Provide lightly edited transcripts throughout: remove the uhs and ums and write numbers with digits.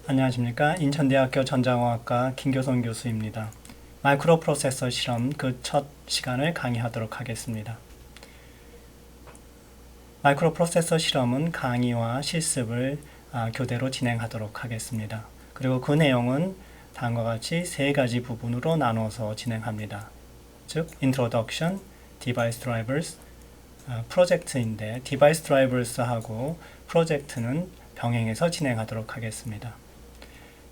안녕하십니까. 인천대학교 전자공학과 김교성 교수입니다. 마이크로 프로세서 실험 그 첫 시간을 강의하도록 하겠습니다. 마이크로 프로세서 실험은 강의와 실습을 교대로 진행하도록 하겠습니다. 그리고 그 내용은 다음과 같이 세 가지 부분으로 나눠서 진행합니다. 즉, Introduction, Device Drivers, 프로젝트인데 Device Drivers하고 프로젝트는 병행해서 진행하도록 하겠습니다.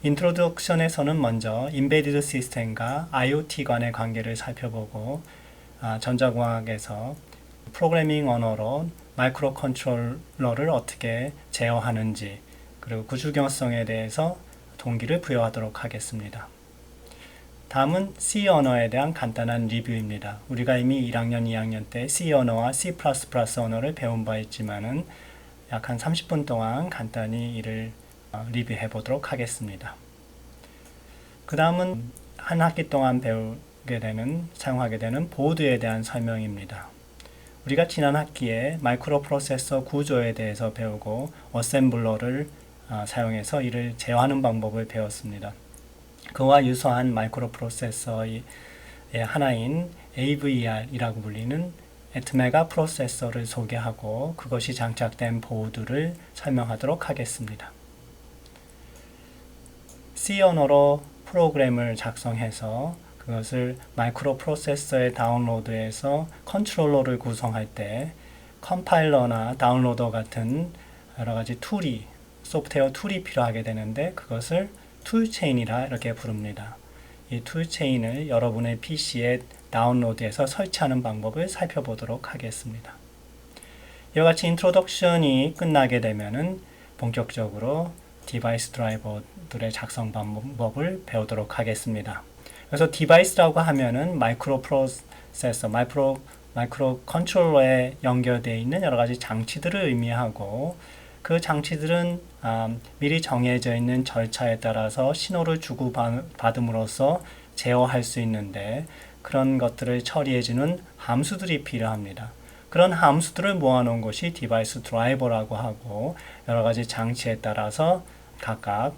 인트로덕션에서는 먼저 인베디드 시스템과 IoT 간의 관계를 살펴보고 전자공학에서 프로그래밍 언어로 마이크로 컨트롤러를 어떻게 제어하는지 그리고 구조경성에 대해서 동기를 부여하도록 하겠습니다. 다음은 C 언어에 대한 간단한 리뷰입니다. 우리가 이미 1학년, 2학년 때 C 언어와 C++ 언어를 배운 바 있지만은 약 한 30분 동안 간단히 이를 리뷰해 보도록 하겠습니다. 그 다음은 한 학기 동안 사용하게 되는 보드에 대한 설명입니다. 우리가 지난 학기에 마이크로 프로세서 구조에 대해서 배우고 어셈블러를 사용해서 이를 제어하는 방법을 배웠습니다. 그와 유사한 마이크로 프로세서의 하나인 AVR이라고 불리는 애트메가 프로세서를 소개하고 그것이 장착된 보드를 설명하도록 하겠습니다. C 언어로 프로그램을 작성해서 그것을 마이크로 프로세서에 다운로드해서 컨트롤러를 구성할 때 컴파일러나 다운로더 같은 여러 가지 소프트웨어 툴이 필요하게 되는데 그것을 툴체인이라 이렇게 부릅니다. 이 툴체인을 여러분의 PC에 다운로드해서 설치하는 방법을 살펴보도록 하겠습니다. 이와 같이 인트로덕션이 끝나게 되면은 본격적으로 디바이스 드라이버들의 작성 방법을 배우도록 하겠습니다. 그래서 디바이스라고 하면은 마이크로 프로세서, 마이크로 컨트롤러에 연결되어 있는 여러 가지 장치들을 의미하고 그 장치들은 미리 정해져 있는 절차에 따라서 신호를 주고받음으로써 제어할 수 있는데 그런 것들을 처리해주는 함수들이 필요합니다. 그런 함수들을 모아놓은 것이 디바이스 드라이버라고 하고 여러 가지 장치에 따라서 각각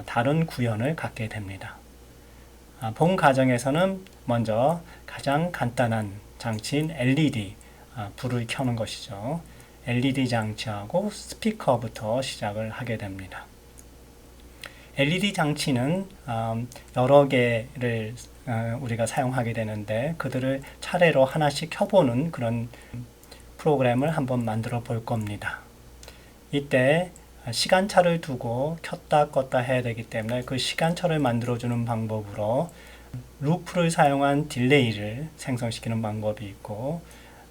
다른 구현을 갖게 됩니다. 본 과정에서는 먼저 가장 간단한 장치인 LED, 불을 켜는 것이죠. LED 장치하고 스피커부터 시작을 하게 됩니다. LED 장치는 여러 개를 우리가 사용하게 되는데 그들을 차례로 하나씩 켜보는 그런 프로그램을 한번 만들어 볼 겁니다. 이때 시간차를 두고 켰다 껐다 해야 되기 때문에 그 시간차를 만들어주는 방법으로 루프를 사용한 딜레이를 생성시키는 방법이 있고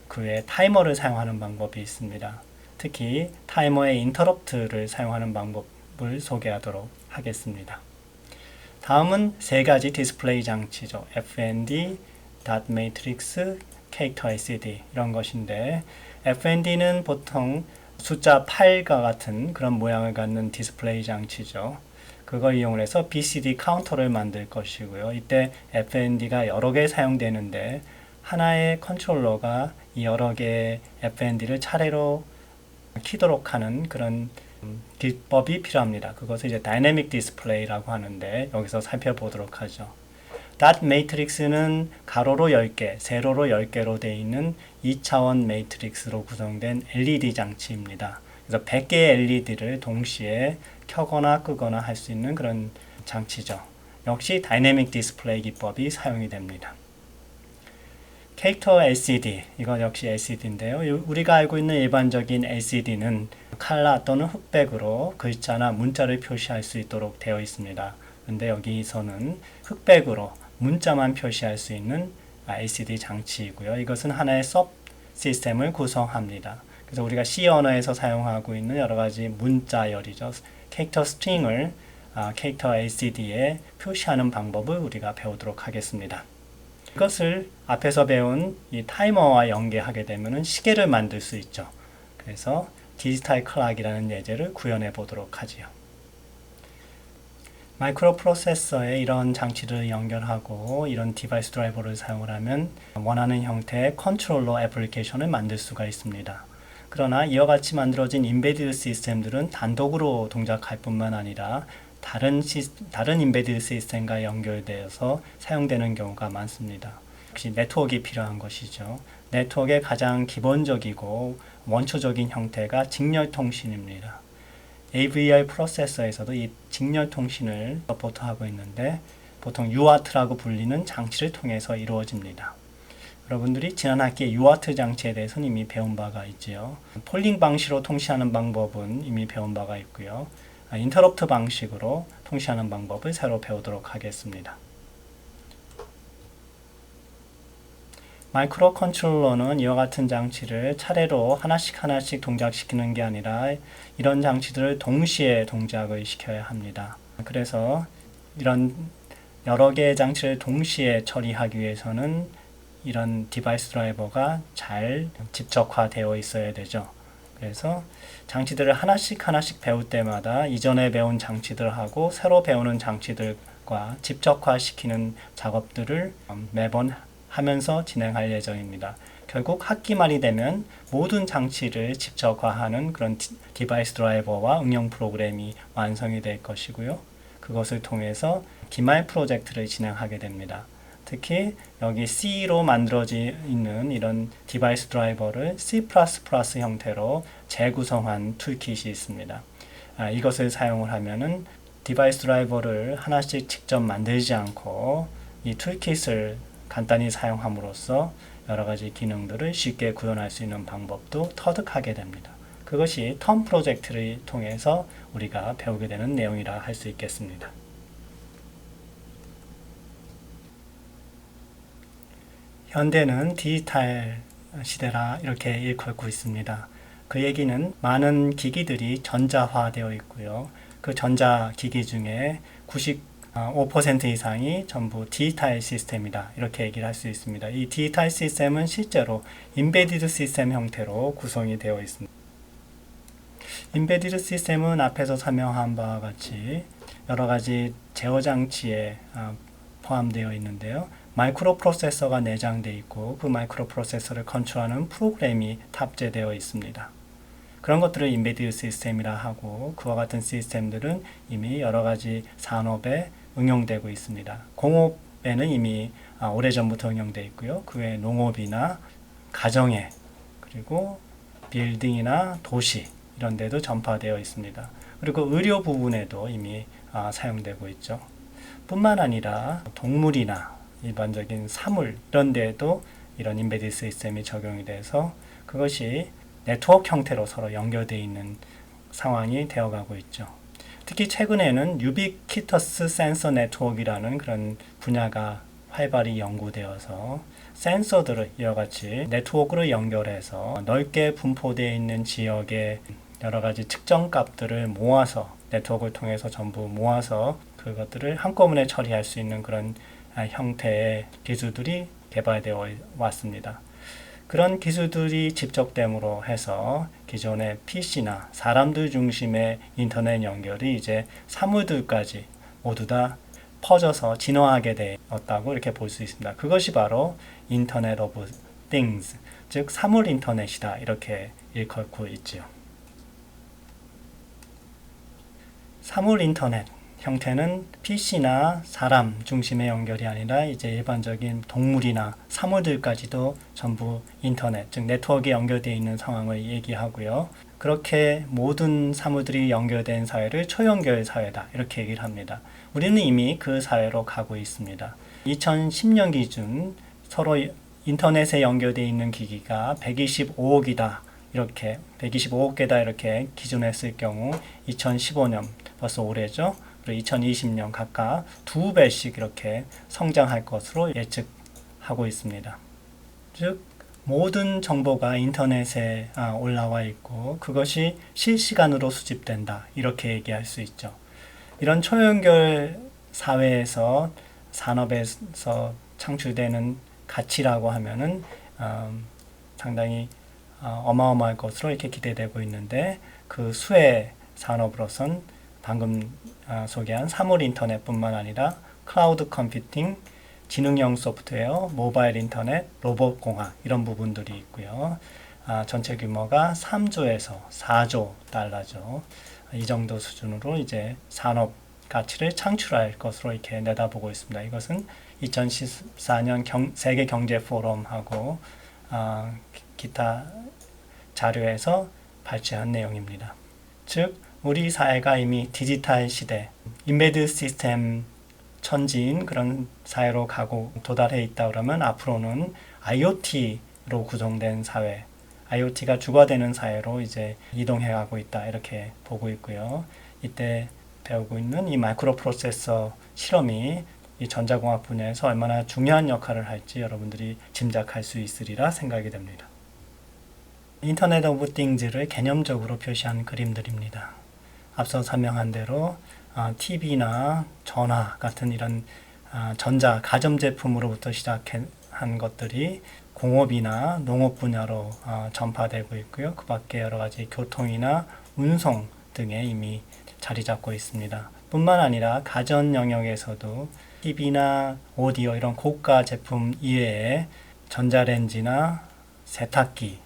그 외에 타이머를 사용하는 방법이 있습니다. 특히 타이머의 인터럽트를 사용하는 방법을 소개하도록 하겠습니다. 다음은 세 가지 디스플레이 장치죠. FND, dot matrix, character LCD 이런 것인데 FND는 보통 숫자 8과 같은 그런 모양을 갖는 디스플레이 장치죠. 그걸 이용해서 BCD 카운터를 만들 것이고요. 이때 FND가 여러 개 사용되는데 하나의 컨트롤러가 이 여러 개의 FND를 차례로 키도록 하는 그런 기법이 필요합니다. 그것을 이제 다이내믹 디스플레이라고 하는데 여기서 살펴보도록 하죠. dot matrix는 가로로 10개, 세로로 10개로 되어 있는 2차원 매트릭스로 구성된 LED 장치입니다. 그래서 100개의 LED를 동시에 켜거나 끄거나 할 수 있는 그런 장치죠. 역시 다이내믹 디스플레이 기법이 사용이 됩니다. 캐릭터 LCD, 이건 역시 LCD인데요. 우리가 알고 있는 일반적인 LCD는 칼라 또는 흑백으로 글자나 문자를 표시할 수 있도록 되어 있습니다. 근데 여기서는 흑백으로 문자만 표시할 수 있는 LCD 장치이고요. 이것은 하나의 서브 시스템을 구성합니다. 그래서 우리가 C 언어에서 사용하고 있는 여러 가지 문자열이죠. 캐릭터 스트링을 캐릭터 LCD에 표시하는 방법을 우리가 배우도록 하겠습니다. 이것을 앞에서 배운 이 타이머와 연계하게 되면 시계를 만들 수 있죠. 그래서 디지털 클락이라는 예제를 구현해 보도록 하지요. 마이크로 프로세서에 이런 장치를 연결하고 이런 디바이스 드라이버를 사용을 하면 원하는 형태의 컨트롤러 애플리케이션을 만들 수가 있습니다. 그러나 이와 같이 만들어진 인베디드 시스템들은 단독으로 동작할 뿐만 아니라 다른 인베디드 시스템과 연결되어서 사용되는 경우가 많습니다. 역시 네트워크가 필요한 것이죠. 네트워크의 가장 기본적이고 원초적인 형태가 직렬 통신입니다. AVR 프로세서에서도 이 직렬 통신을 서포트하고 있는데 보통 UART라고 불리는 장치를 통해서 이루어집니다. 여러분들이 지난 학기에 UART 장치에 대해서는 이미 배운 바가 있지요. 폴링 방식으로 통신하는 방법은 이미 배운 바가 있고요. 인터럽트 방식으로 통신하는 방법을 새로 배우도록 하겠습니다. 마이크로 컨트롤러는 이와 같은 장치를 차례로 하나씩 동작시키는 게 아니라 이런 장치들을 동시에 동작을 시켜야 합니다. 그래서 이런 여러 개의 장치를 동시에 처리하기 위해서는 이런 디바이스 드라이버가 잘 집적화되어 있어야 되죠. 그래서 장치들을 하나씩 배울 때마다 이전에 배운 장치들하고 새로 배우는 장치들과 집적화시키는 작업들을 매번 하면서 진행할 예정입니다. 결국 학기 말이 되면 모든 장치를 집적화하는 그런 디바이스 드라이버와 응용 프로그램이 완성이 될 것이고요. 그것을 통해서 기말 프로젝트를 진행하게 됩니다. 특히 여기 C로 만들어져 있는 이런 디바이스 드라이버를 C++ 형태로 재구성한 툴킷이 있습니다. 이것을 사용을 하면은 디바이스 드라이버를 하나씩 직접 만들지 않고 이 툴킷을 간단히 사용함으로써 여러 가지 기능들을 쉽게 구현할 수 있는 방법도 터득하게 됩니다. 그것이 텀 프로젝트를 통해서 우리가 배우게 되는 내용이라 할 수 있겠습니다. 현대는 디지털 시대라 이렇게 일컬고 있습니다. 그 얘기는 많은 기기들이 전자화되어 있고요. 그 전자기기 중에 95% 이상이 전부 디지털 시스템이다. 이렇게 얘기를 할 수 있습니다. 이 디지털 시스템은 실제로 인베디드 시스템 형태로 구성이 되어 있습니다. 인베디드 시스템은 앞에서 설명한 바와 같이 여러 가지 제어 장치에 포함되어 있는데요. 마이크로 프로세서가 내장되어 있고 그 마이크로 프로세서를 컨트롤하는 프로그램이 탑재되어 있습니다. 그런 것들을 인베디드 시스템이라 하고 그와 같은 시스템들은 이미 여러 가지 산업에 응용되고 있습니다. 공업에는 이미 오래전부터 응용되어 있고요. 그 외에 농업이나 가정에 그리고 빌딩이나 도시 이런 데도 전파되어 있습니다. 그리고 의료 부분에도 이미 사용되고 있죠. 뿐만 아니라 동물이나 일반적인 사물 이런 데에도 이런 인베디드 시스템이 적용이 돼서 그것이 네트워크 형태로 서로 연결되어 있는 상황이 되어가고 있죠. 특히 최근에는 유비퀴터스 센서 네트워크라는 그런 분야가 활발히 연구되어서 센서들을 이와 같이 네트워크로 연결해서 넓게 분포되어 있는 지역의 여러 가지 측정 값들을 모아서 네트워크를 통해서 전부 모아서 그것들을 한꺼번에 처리할 수 있는 그런 형태의 기술들이 개발되어 왔습니다. 그런 기술들이 집적됨으로 해서 기존의 PC나 사람들 중심의 인터넷 연결이 이제 사물들까지 모두 다 퍼져서 진화하게 되었다고 이렇게 볼 수 있습니다. 그것이 바로 인터넷 오브 띵스, 즉 사물 인터넷이다 이렇게 일컬고 있지요. 사물 인터넷 형태는 PC나 사람 중심의 연결이 아니라 이제 일반적인 동물이나 사물들까지도 전부 인터넷, 즉 네트워크에 연결되어 있는 상황을 얘기하고요. 그렇게 모든 사물들이 연결된 사회를 초연결 사회다 이렇게 얘기를 합니다. 우리는 이미 그 사회로 가고 있습니다. 2010년 기준 서로 인터넷에 연결되어 있는 기기가 125억이다. 이렇게 125억 개다 이렇게 기준했을 경우 2015년 벌써 올해죠. 2020년 각각 2배씩 이렇게 성장할 것으로 예측하고 있습니다. 즉 모든 정보가 인터넷에 올라와 있고 그것이 실시간으로 수집된다 이렇게 얘기할 수 있죠. 이런 초연결 사회에서 산업에서 창출되는 가치라고 하면은 상당히 어마어마할 것으로 이렇게 기대되고 있는데 그 수혜 산업으로선 방금 소개한 사물 인터넷뿐만 아니라 클라우드 컴퓨팅, 지능형 소프트웨어, 모바일 인터넷, 로봇 공학 이런 부분들이 있고요. 전체 규모가 3조에서 4조 달러죠. 이 정도 수준으로 이제 산업 가치를 창출할 것으로 이렇게 내다보고 있습니다. 이것은 2014년 세계 경제 포럼하고 기타 자료에서 발췌한 내용입니다. 즉, 우리 사회가 이미 디지털 시대, 인베드 시스템 천지인 그런 사회로 가고 도달해 있다 그러면 앞으로는 IoT로 구성된 사회, IoT가 주거되는 사회로 이제 이동해 가고 있다 이렇게 보고 있고요. 이때 배우고 있는 이 마이크로 프로세서 실험이 이 전자공학 분야에서 얼마나 중요한 역할을 할지 여러분들이 짐작할 수 있으리라 생각이 됩니다. 인터넷 오브 띵즈를 개념적으로 표시한 그림들입니다. 앞서 설명한 대로 TV나 전화 같은 이런 전자 가전제품으로부터 시작한 것들이 공업이나 농업 분야로 전파되고 있고요. 그 밖에 여러 가지 교통이나 운송 등에 이미 자리 잡고 있습니다. 뿐만 아니라 가전 영역에서도 TV나 오디오 이런 고가 제품 이외에 전자레인지나 세탁기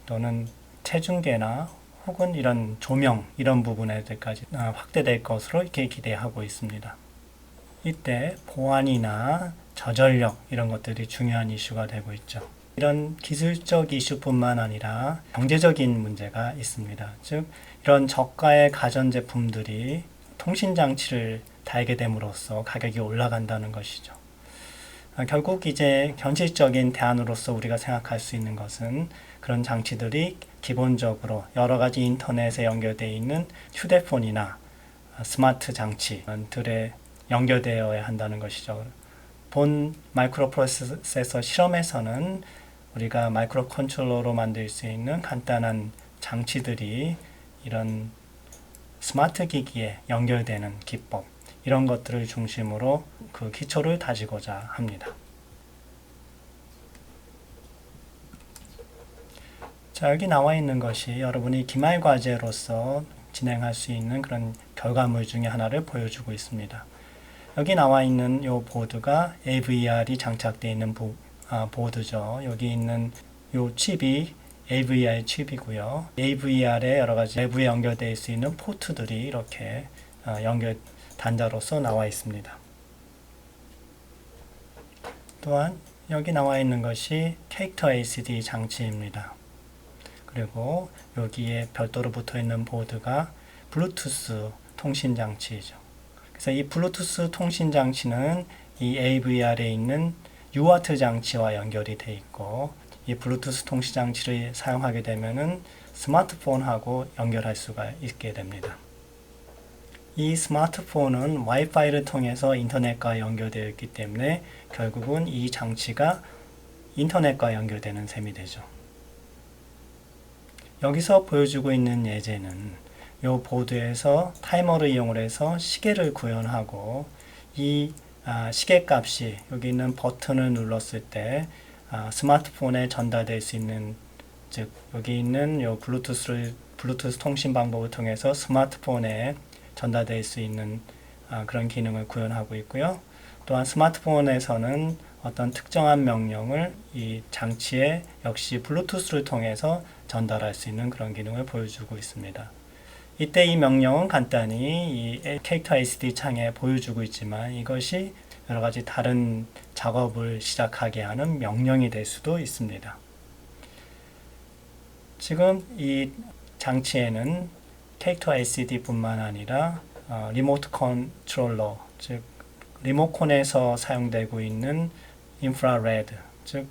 또는 체중계나 혹은 이런 조명 이런 부분에까지 확대될 것으로 이렇게 기대하고 있습니다. 이때 보안이나 저전력 이런 것들이 중요한 이슈가 되고 있죠. 이런 기술적 이슈뿐만 아니라 경제적인 문제가 있습니다. 즉 이런 저가의 가전제품들이 통신장치를 달게 됨으로써 가격이 올라간다는 것이죠. 결국 이제 현실적인 대안으로서 우리가 생각할 수 있는 것은 그런 장치들이 기본적으로 여러 가지 인터넷에 연결되어 있는 휴대폰이나 스마트 장치들에 연결되어야 한다는 것이죠. 본 마이크로 프로세서 실험에서는 우리가 마이크로 컨트롤러로 만들 수 있는 간단한 장치들이 이런 스마트 기기에 연결되는 기법 이런 것들을 중심으로 그 기초를 다지고자 합니다. 자, 여기 나와 있는 것이 여러분이 기말 과제로서 진행할 수 있는 그런 결과물 중에 하나를 보여주고 있습니다. 여기 나와 있는 이 보드가 AVR이 장착되어 있는 보드죠. 여기 있는 이 칩이 AVR 칩이고요. AVR에 여러 가지 내부에 연결되어 수 있는 포트들이 이렇게 연결 단자로서 나와 있습니다. 또한 여기 나와 있는 것이 캐릭터 LCD 장치입니다. 그리고 여기에 별도로 붙어 있는 보드가 블루투스 통신 장치이죠. 그래서 이 블루투스 통신 장치는 이 AVR에 있는 UART 장치와 연결이 되어 있고 이 블루투스 통신 장치를 사용하게 되면은 스마트폰하고 연결할 수가 있게 됩니다. 이 스마트폰은 와이파이를 통해서 인터넷과 연결되어 있기 때문에 결국은 이 장치가 인터넷과 연결되는 셈이 되죠. 여기서 보여주고 있는 예제는 이 보드에서 타이머를 이용해서 시계를 구현하고 이 시계 값이 여기 있는 버튼을 눌렀을 때 스마트폰에 전달될 수 있는, 즉 여기 있는 이 블루투스 통신 방법을 통해서 스마트폰에 전달될 수 있는 그런 기능을 구현하고 있고요. 또한 스마트폰에서는 어떤 특정한 명령을 이 장치에 역시 블루투스를 통해서 전달할 수 있는 그런 기능을 보여주고 있습니다. 이때 이 명령은 간단히 이 캐릭터 LCD 창에 보여주고 있지만 이것이 여러 가지 다른 작업을 시작하게 하는 명령이 될 수도 있습니다. 지금 이 장치에는 캐릭터 LCD뿐만 아니라 리모트 컨트롤러, 즉 리모컨에서 사용되고 있는 인프라레드, 즉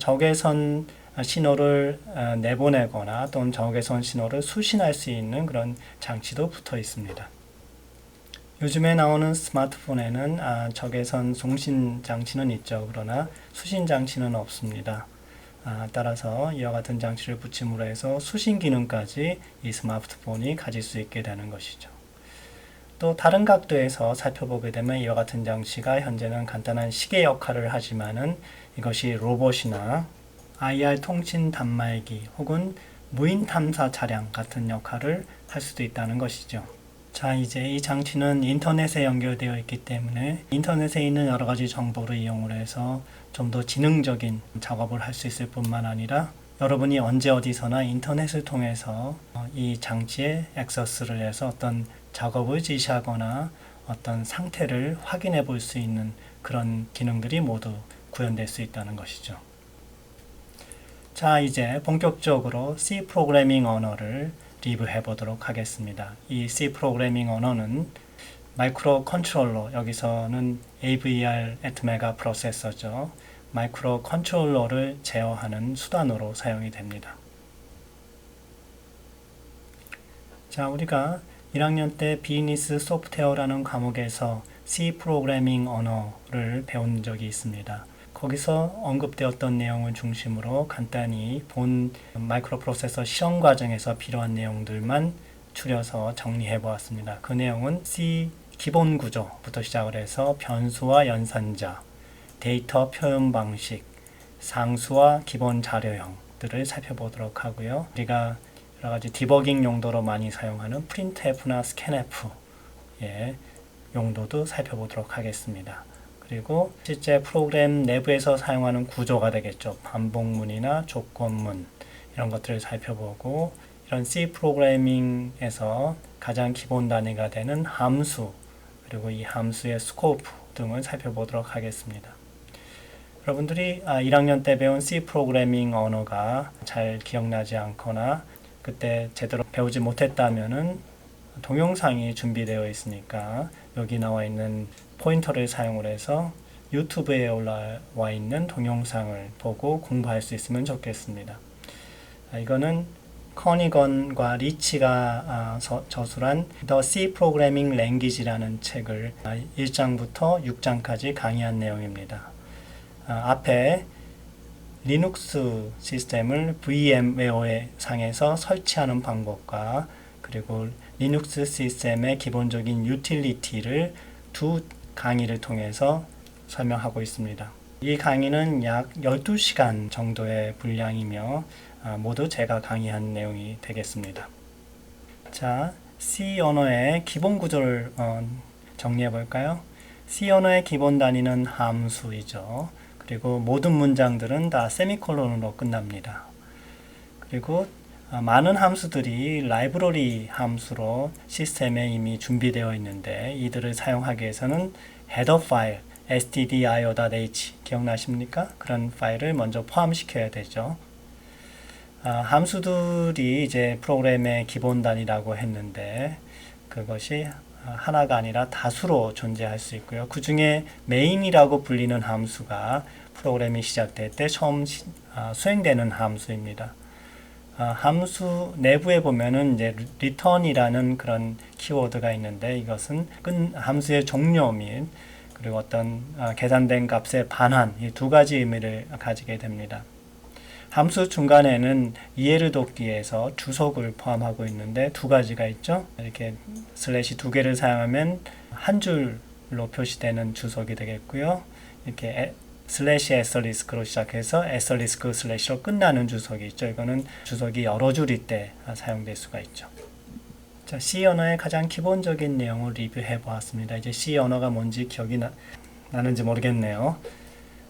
적외선 신호를 내보내거나 또는 적외선 신호를 수신할 수 있는 그런 장치도 붙어 있습니다. 요즘에 나오는 스마트폰에는 적외선 송신 장치는 있죠. 그러나 수신 장치는 없습니다. 따라서 이와 같은 장치를 붙임으로 해서 수신 기능까지 이 스마트폰이 가질 수 있게 되는 것이죠. 또 다른 각도에서 살펴보게 되면 이와 같은 장치가 현재는 간단한 시계 역할을 하지만은 이것이 로봇이나 IR 통신 단말기 혹은 무인 탐사 차량 같은 역할을 할 수도 있다는 것이죠. 자, 이제 이 장치는 인터넷에 연결되어 있기 때문에 인터넷에 있는 여러 가지 정보를 이용을 해서 좀 더 지능적인 작업을 할 수 있을 뿐만 아니라 여러분이 언제 어디서나 인터넷을 통해서 이 장치에 액세스를 해서 어떤 작업을 지시하거나 어떤 상태를 확인해 볼 수 있는 그런 기능들이 모두 구현될 수 있다는 것이죠. 자, 이제 본격적으로 C 프로그래밍 언어를 리뷰해 보도록 하겠습니다. 이 C 프로그래밍 언어는 마이크로 컨트롤러, 여기서는 AVR 애트메가 프로세서죠. 마이크로 컨트롤러를 제어하는 수단으로 사용이 됩니다. 자, 우리가 1학년 때 비즈니스 소프트웨어라는 과목에서 C 프로그래밍 언어를 배운 적이 있습니다. 거기서 언급되었던 내용을 중심으로 간단히 본 마이크로 프로세서 시험 과정에서 필요한 내용들만 추려서 정리해 보았습니다. 그 내용은 C 기본 구조부터 시작을 해서 변수와 연산자, 데이터 표현 방식, 상수와 기본 자료형들을 살펴보도록 하고요. 우리가 여러 가지 디버깅 용도로 많이 사용하는 printf나 scanf의 용도도 살펴보도록 하겠습니다. 그리고 실제 프로그램 내부에서 사용하는 구조가 되겠죠. 반복문이나 조건문 이런 것들을 살펴보고, 이런 C 프로그래밍에서 가장 기본 단위가 되는 함수, 그리고 이 함수의 스코프 등을 살펴보도록 하겠습니다. 여러분들이 1학년 때 배운 C 프로그래밍 언어가 잘 기억나지 않거나 그때 제대로 배우지 못했다면은 동영상이 준비되어 있으니까 여기 나와 있는 포인터를 사용을 해서 유튜브에 올라와 있는 동영상을 보고 공부할 수 있으면 좋겠습니다. 이거는 커니건과 리치가 저술한 The C Programming Language라는 책을 1장부터 6장까지 강의한 내용입니다. 앞에 리눅스 시스템을 VMware 상에서 설치하는 방법과 그리고 리눅스 시스템의 기본적인 유틸리티를 두 강의를 통해서 설명하고 있습니다. 이 강의는 약 12시간 정도의 분량이며 모두 제가 강의한 내용이 되겠습니다. 자, C 언어의 기본 구조를 정리해 볼까요? C 언어의 기본 단위는 함수이죠. 그리고 모든 문장들은 다 세미콜론으로 끝납니다. 그리고 많은 함수들이 라이브러리 함수로 시스템에 이미 준비되어 있는데 이들을 사용하기 위해서는 헤더 파일 stdio.h 기억나십니까? 그런 파일을 먼저 포함시켜야 되죠. 함수들이 이제 프로그램의 기본 단위라고 했는데 그것이 하나가 아니라 다수로 존재할 수 있고요. 그 중에 메인이라고 불리는 함수가 프로그램이 시작될 때 처음 수행되는 함수입니다. 함수 내부에 보면은 이제 return이라는 그런 키워드가 있는데 이것은 함수의 종료 및 그리고 어떤 계산된 값의 반환, 이 두 가지 의미를 가지게 됩니다. 함수 중간에는 이해를 돕기 위해서 주석을 포함하고 있는데 두 가지가 있죠. 이렇게 슬래시 두 개를 사용하면 한 줄로 표시되는 주석이 되겠고요. 이렇게 슬래시 애스터리스크로 시작해서 애스터리스크 슬래시로 끝나는 주석이 있죠. 이거는 주석이 여러 줄일 때 사용될 수가 있죠. 자, C 언어의 가장 기본적인 내용을 리뷰해 보았습니다. 이제 C 언어가 뭔지 기억이 나는지 모르겠네요.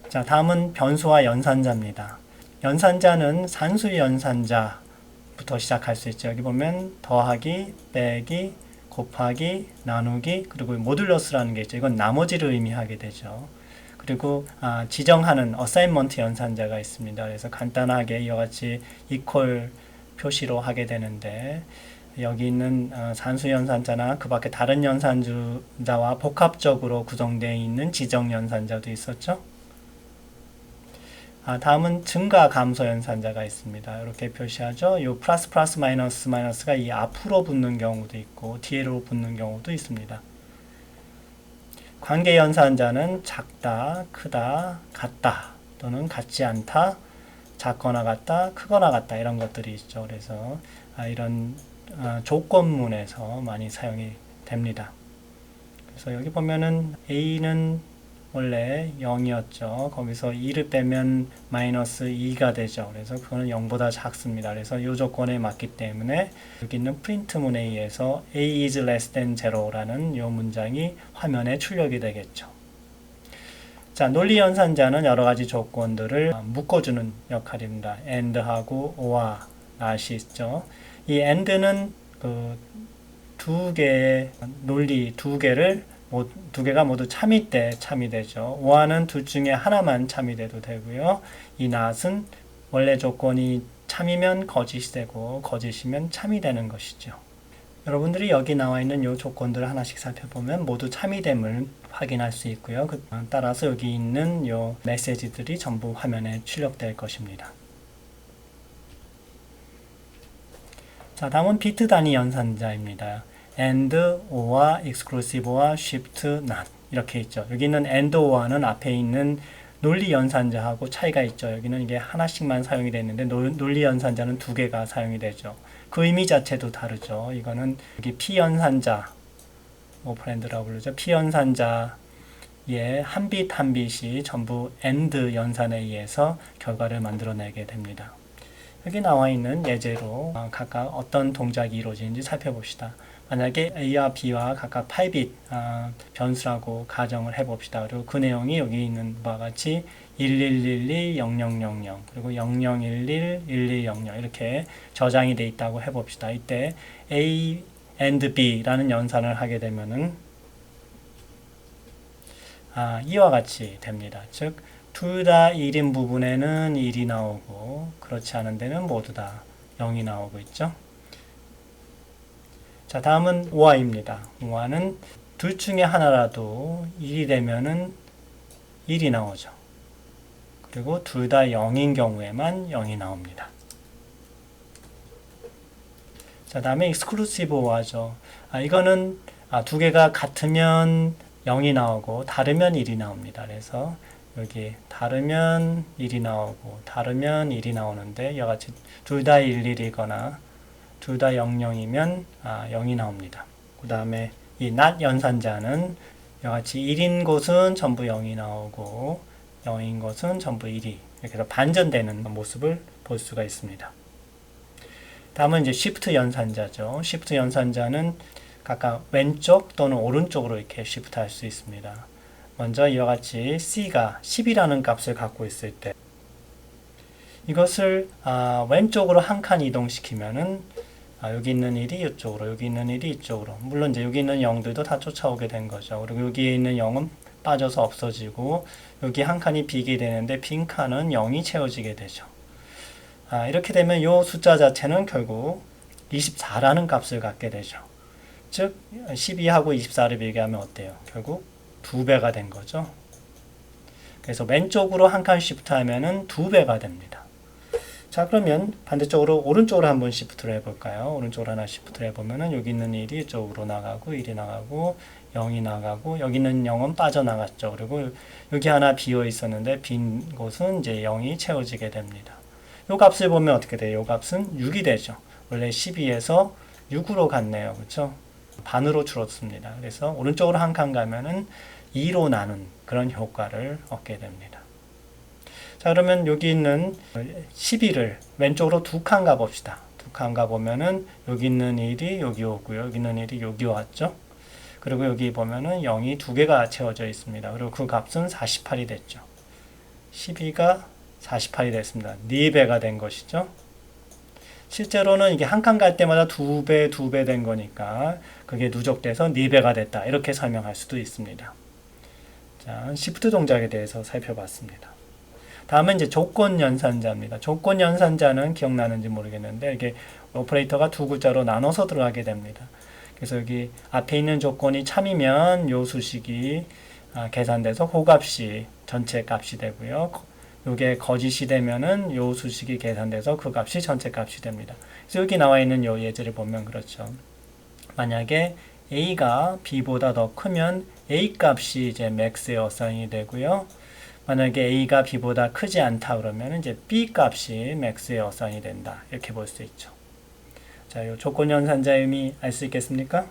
자, 다음은 변수와 연산자입니다. 연산자는 산수 연산자부터 시작할 수 있죠. 여기 보면 더하기, 빼기, 곱하기, 나누기, 그리고 모듈러스라는 게 있죠. 이건 나머지를 의미하게 되죠. 그리고 지정하는 어사인먼트 연산자가 있습니다. 그래서 간단하게 이와 같이 이퀄 표시로 하게 되는데 여기 있는 산수 연산자나 그 밖에 다른 연산자와 복합적으로 구성되어 있는 지정 연산자도 있었죠. 다음은 증가 감소 연산자가 있습니다. 이렇게 표시하죠. 이 플러스 플러스 마이너스 마이너스가 이 앞으로 붙는 경우도 있고 뒤로 붙는 경우도 있습니다. 관계 연산자는 작다, 크다, 같다 또는 같지 않다, 작거나 같다, 크거나 같다 이런 것들이 있죠. 그래서 이런 조건문에서 많이 사용이 됩니다. 그래서 여기 보면은 A는 원래 0이었죠. 거기서 2를 빼면 마이너스 2가 되죠. 그래서 그거는 0보다 작습니다. 그래서 이 조건에 맞기 때문에 여기 있는 프린트문에 의해서 A is less than 0라는 이 문장이 화면에 출력이 되겠죠. 자, 논리 연산자는 여러 가지 조건들을 묶어주는 역할입니다. and하고 or와 not이 있죠. 이 and는 두 개의 논리 두 개가 모두 참일 때 참이 되죠. 오화는 둘 중에 하나만 참이 돼도 되고요. 이 not은 원래 조건이 참이면 거짓이 되고 거짓이면 참이 되는 것이죠. 여러분들이 여기 나와 있는 이 조건들을 하나씩 살펴보면 모두 참이 됨을 확인할 수 있고요. 따라서 여기 있는 이 메시지들이 전부 화면에 출력될 것입니다. 자, 다음은 비트 단위 연산자입니다. and, or와 exclusive와 shift, not 이렇게 있죠. 여기 있는 and, or는 앞에 있는 논리 연산자하고 차이가 있죠. 여기는 이게 하나씩만 사용이 되는데 논리 연산자는 두 개가 사용이 되죠. 그 의미 자체도 다르죠. 이거는 여기 피연산자, 오퍼랜드라고 부르죠. 피연산자의 한 빛 한 빛이 전부 and 연산에 의해서 결과를 만들어내게 됩니다. 여기 나와 있는 예제로 각각 어떤 동작이 이루어지는지 살펴봅시다. 만약에 A와 B와 각각 8빛 변수라고 가정을 해봅시다. 그리고 그 내용이 여기 있는 바와 같이 1112, 0000 그리고 0011, 1200 이렇게 저장이 되어 있다고 해봅시다. 이때 A and B라는 연산을 하게 되면은 이와 같이 됩니다. 즉 둘 다 1인 부분에는 1이 나오고 그렇지 않은 데는 모두 다 0이 나오고 있죠. 자, 다음은 오화입니다. 오화는 둘 중에 하나라도 1이 되면은 1이 나오죠. 그리고 둘 다 0인 경우에만 0이 나옵니다. 자, 다음에 exclusive 오화죠. 이거는 두 개가 같으면 0이 나오고 다르면 1이 나옵니다. 그래서 여기 다르면 1이 나오고 다르면 1이 나오는데 이와 같이 둘 다 11이거나 둘 다 00이면 0이 나옵니다. 그 다음에 이 not 연산자는 이와 같이 1인 곳은 전부 0이 나오고 0인 곳은 전부 1이 이렇게 해서 반전되는 모습을 볼 수가 있습니다. 다음은 이제 shift 연산자죠. shift 연산자는 각각 왼쪽 또는 오른쪽으로 이렇게 shift 할 수 있습니다. 먼저 이와 같이 C가 10이라는 값을 갖고 있을 때 이것을 왼쪽으로 한 칸 이동시키면은 여기 있는 1이 이쪽으로 여기 있는 1이 이쪽으로 물론 이제 여기 있는 0들도 다 쫓아오게 된 거죠. 그리고 여기에 있는 0은 빠져서 없어지고 여기 한 칸이 비게 되는데 빈 칸은 0이 채워지게 되죠. 이렇게 되면 이 숫자 자체는 결국 24라는 값을 갖게 되죠. 즉 12하고 24를 비교하면 어때요? 결국 2배가 된 거죠. 그래서 왼쪽으로 한 칸 시프트 하면은 2배가 됩니다. 자, 그러면 반대쪽으로 오른쪽으로 한번 시프트를 해볼까요? 오른쪽으로 하나 시프트를 해보면은 여기 있는 1이 이쪽으로 나가고 1이 나가고 0이 나가고 여기 있는 0은 빠져나갔죠. 그리고 여기 하나 비어 있었는데 빈 곳은 이제 0이 채워지게 됩니다. 요 값을 보면 어떻게 돼요? 요 값은 6이 되죠. 원래 12에서 6으로 갔네요. 그렇죠? 반으로 줄었습니다. 그래서 오른쪽으로 한 칸 가면은 2로 나눈 그런 효과를 얻게 됩니다. 자, 그러면 여기 있는 12를 왼쪽으로 두 칸 가봅시다. 두 칸 가보면은 여기 있는 1이 여기 오고요. 여기 있는 1이 여기 왔죠. 그리고 여기 보면은 0이 두 개가 채워져 있습니다. 그리고 그 값은 48이 됐죠. 12가 48이 됐습니다. 4배가 된 것이죠. 실제로는 이게 한 칸 갈 때마다 2배, 2배 된 거니까 그게 누적돼서 4배가 됐다. 이렇게 설명할 수도 있습니다. 자, 시프트 동작에 대해서 살펴봤습니다. 다음은 이제 조건 연산자입니다. 조건 연산자는 기억나는지 모르겠는데 이게 오퍼레이터가 두 글자로 나눠서 들어가게 됩니다. 그래서 여기 앞에 있는 조건이 참이면 요 수식이 계산돼서 그 값이 전체 값이 되고요. 요게 거짓이 되면은 요 수식이 계산돼서 그 값이 전체 값이 됩니다. 그래서 여기 나와 있는 요 예제를 보면 그렇죠. 만약에 A가 B보다 더 크면 A 값이 이제 max에 어사인이 되고요. 만약에 A가 B보다 크지 않다 그러면 이제 B 값이 max에 어사인이 된다. 이렇게 볼 수 있죠. 자, 요 조건 연산자의 의미 알 수 있겠습니까?